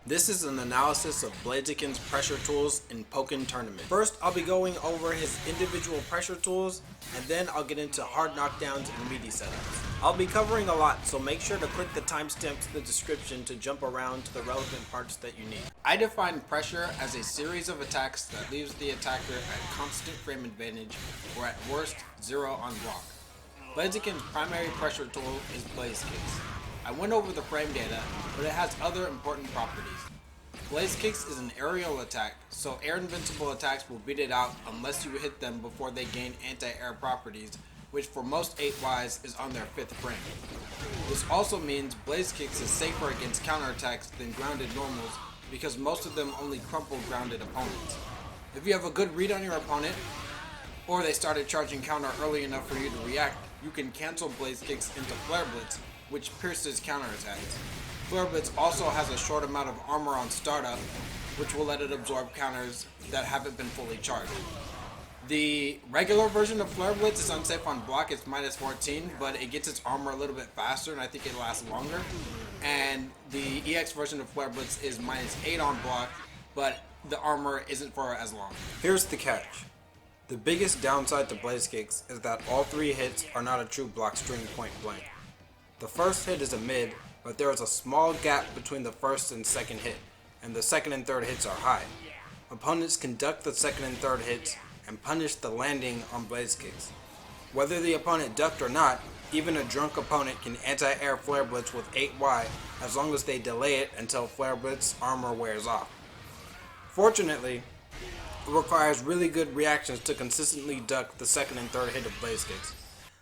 This is an analysis of Blaziken's pressure tools in Pokken Tournament. First, I'll be going over his individual pressure tools, and then I'll get into hard knockdowns and meaty setups. I'll be covering a lot, so make sure to click the timestamps in the description to jump around to the relevant parts that you need. I define pressure as a series of attacks that leaves the attacker at constant frame advantage, or at worst, 0 on block. Blaziken's primary pressure tool is Blaze Kicks. I went over the frame data, but it has other important properties. Blaze Kicks is an aerial attack, so air invincible attacks will beat it out unless you hit them before they gain anti-air properties, which for most 8Ys is on their 5th frame. This also means Blaze Kicks is safer against counterattacks than grounded normals because most of them only crumple grounded opponents. If you have a good read on your opponent, or they started charging counter early enough for you to react, you can cancel Blaze Kicks into Flare Blitz, which pierces counterattacks. Flare Blitz also has a short amount of armor on startup, which will let it absorb counters that haven't been fully charged. The regular version of Flare Blitz is unsafe on block, it's minus 14, but it gets its armor a little bit faster and I think it lasts longer. And the EX version of Flare Blitz is minus 8 on block, but the armor isn't for as long. Here's the catch. The biggest downside to Blaze Kicks is that all 3 hits are not a true block string point blank. The first hit is a mid, but there is a small gap between the first and second hit, and the second and third hits are high. Opponents can duck the second and third hits and punish the landing on Blaze Kicks. Whether the opponent ducked or not, even a drunk opponent can anti-air Flare Blitz with 8Y as long as they delay it until Flare Blitz armor wears off. Fortunately, it requires really good reactions to consistently duck the second and third hit of Blaze Kicks.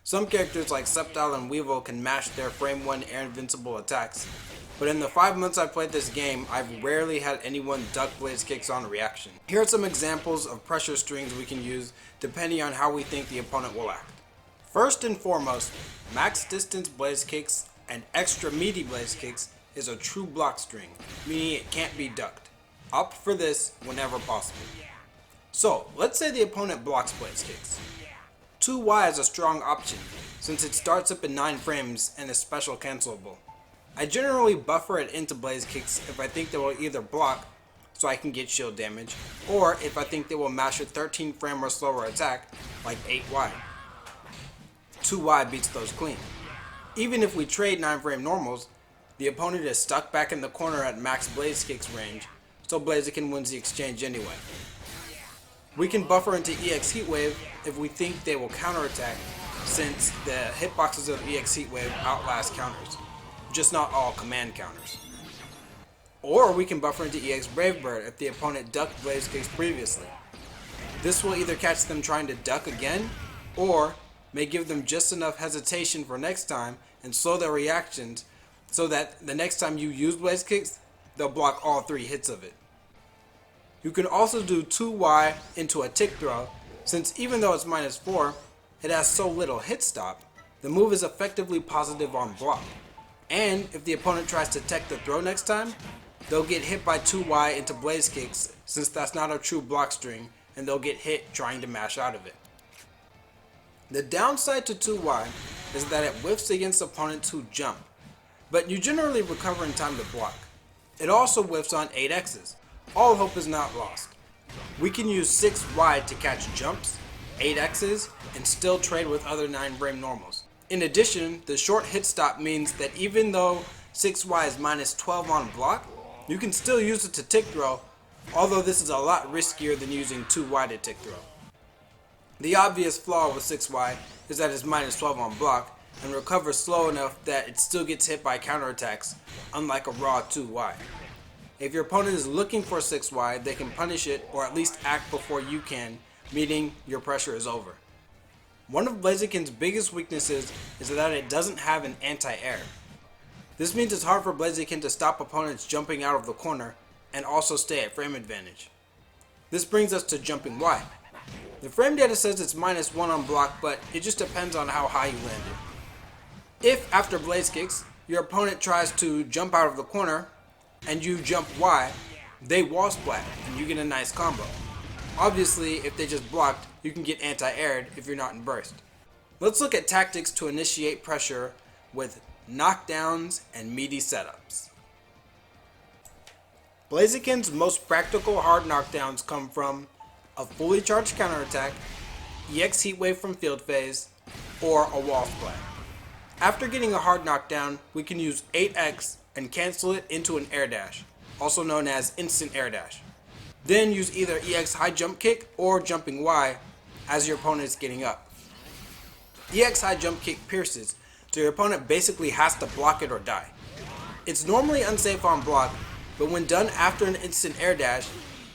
Some characters like Sceptile and Weevil can mash their frame 1 air invincible attacks, but in the 5 months I've played this game, I've rarely had anyone duck Blaze Kicks on reaction. Here are some examples of pressure strings we can use depending on how we think the opponent will act. First and foremost, max distance Blaze Kicks and extra meaty Blaze Kicks is a true block string, meaning it can't be ducked. Opt for this whenever possible. So, let's say the opponent blocks Blaze Kicks. 2Y is a strong option, since it starts up in 9 frames and is special cancelable. I generally buffer it into Blaze Kicks if I think they will either block, so I can get shield damage, or if I think they will mash a 13 frame or slower attack, like 8Y. 2Y beats those clean. Even if we trade 9 frame normals, the opponent is stuck back in the corner at max Blaze Kicks range, so Blaziken wins the exchange anyway. We can buffer into EX Heatwave if we think they will counterattack, since the hitboxes of EX Heatwave outlast counters, just not all command counters. Or we can buffer into EX Bravebird if the opponent ducked Blaze Kicks previously. This will either catch them trying to duck again, or may give them just enough hesitation for next time and slow their reactions so that the next time you use Blaze Kicks, they'll block all 3 hits of it. You can also do 2Y into a tick throw, since even though it's minus 4, it has so little hit stop, the move is effectively positive on block. And if the opponent tries to tech the throw next time, they'll get hit by 2Y into Blaze Kicks, since that's not a true block string, and they'll get hit trying to mash out of it. The downside to 2Y is that it whiffs against opponents who jump, but you generally recover in time to block. It also whiffs on 8Xs. All hope is not lost. We can use 6Y to catch jumps, 8Xs, and still trade with other 9 frame normals. In addition, the short hit stop means that even though 6Y is minus 12 on block, you can still use it to tick throw, although this is a lot riskier than using 2Y to tick throw. The obvious flaw with 6Y is that it's minus 12 on block and recovers slow enough that it still gets hit by counterattacks, unlike a raw 2Y. If your opponent is looking for 6Y, they can punish it or at least act before you can, meaning your pressure is over. One of Blaziken's biggest weaknesses is that it doesn't have an anti-air. This means it's hard for Blaziken to stop opponents jumping out of the corner and also stay at frame advantage. This brings us to jumping Y. The frame data says it's minus 1 on block, but it just depends on how high you land it. If after Blaze Kicks, your opponent tries to jump out of the corner, and you jump Y, they wall splat, and you get a nice combo. Obviously, if they just blocked, you can get anti-aired if you're not in burst. Let's look at tactics to initiate pressure with knockdowns and meaty setups. Blaziken's most practical hard knockdowns come from a fully charged counterattack, EX Heatwave from field phase, or a wall splat. After getting a hard knockdown, we can use 8X and cancel it into an air dash, also known as instant air dash. Then use either EX high jump kick or jumping Y as your opponent is getting up. EX high jump kick pierces, so your opponent basically has to block it or die. It's normally unsafe on block, but when done after an instant air dash,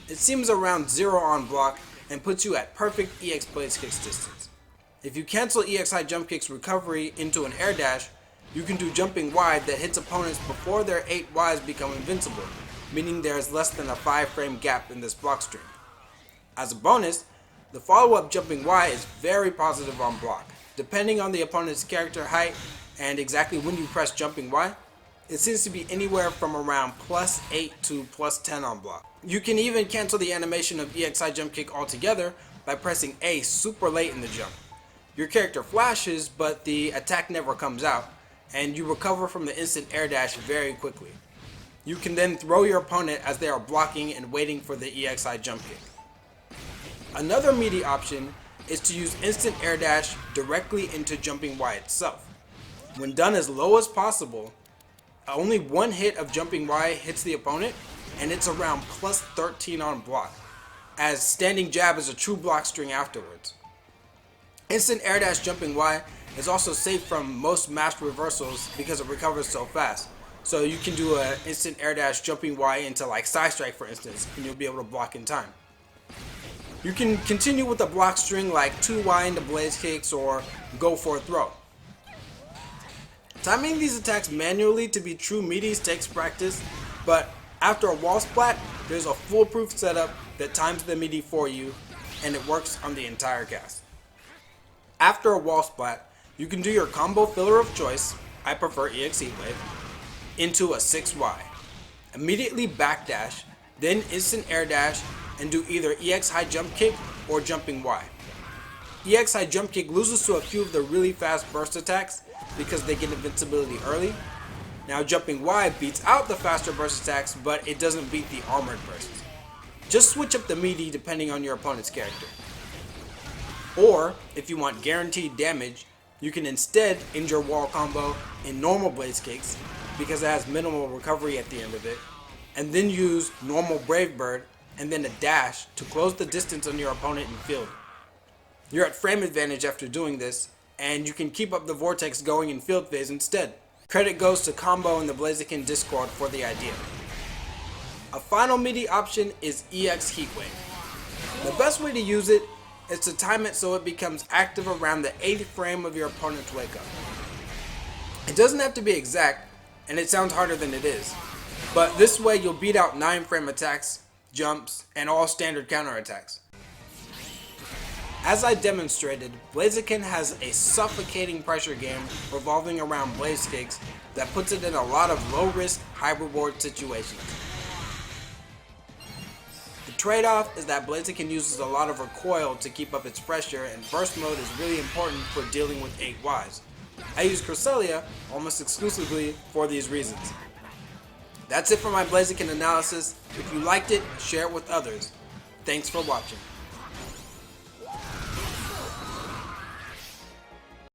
it seems around 0 on block and puts you at perfect EX Blaze Kicks distance. If you cancel EX high jump kick's recovery into an air dash, you can do jumping wide that hits opponents before their 8 Ys become invincible, meaning there is less than a 5-frame gap in this block stream. As a bonus, the follow-up jumping Y is very positive on block. Depending on the opponent's character height and exactly when you press jumping Y, it seems to be anywhere from around +8 to +10 on block. You can even cancel the animation of EX high jump kick altogether by pressing A super late in the jump. Your character flashes, but the attack never comes out, and you recover from the instant air dash very quickly. You can then throw your opponent as they are blocking and waiting for the EX high jump kick. Another meaty option is to use instant air dash directly into jumping Y itself. When done as low as possible, only one hit of jumping Y hits the opponent, and it's around +13 on block, as standing jab is a true block string afterwards. Instant air dash jumping Y is also safe from most mashed reversals because it recovers so fast. So you can do an instant air dash jumping Y into like side strike for instance, and you'll be able to block in time. You can continue with a block string like 2Y into blaze kicks or go for a throw. Timing these attacks manually to be true meaties takes practice, but after a wall splat, there's a foolproof setup that times the meaty for you, and it works on the entire cast. After a wall splat, you can do your combo filler of choice, I prefer EX Heatwave, into a 6Y. Immediately backdash, then instant air dash, and do either EX high jump kick or jumping Y. EX high jump kick loses to a few of the really fast burst attacks because they get invincibility early. Now jumping Y beats out the faster burst attacks, but it doesn't beat the armored bursts. Just switch up the meaty depending on your opponent's character. Or, if you want guaranteed damage, you can instead end your wall combo in normal blaze kicks because it has minimal recovery at the end of it, and then use normal Brave Bird and then a dash to close the distance on your opponent in field. You're at frame advantage after doing this, and you can keep up the vortex going in field phase instead. Credit goes to Combo in the Blaziken Discord for the idea. A final meaty option is EX Heatwave. The best way to use it is to time it so it becomes active around the 8th frame of your opponent's wake up. It doesn't have to be exact, and it sounds harder than it is, but this way you'll beat out 9-frame attacks, jumps, and all standard counterattacks. As I demonstrated, Blaziken has a suffocating pressure game revolving around blaze kicks that puts it in a lot of low-risk, high-reward situations. The trade-off is that Blaziken uses a lot of recoil to keep up its pressure, and burst mode is really important for dealing with 8 Ys. I use Cresselia almost exclusively for these reasons. That's it for my Blaziken analysis. If you liked it, share it with others. Thanks for watching.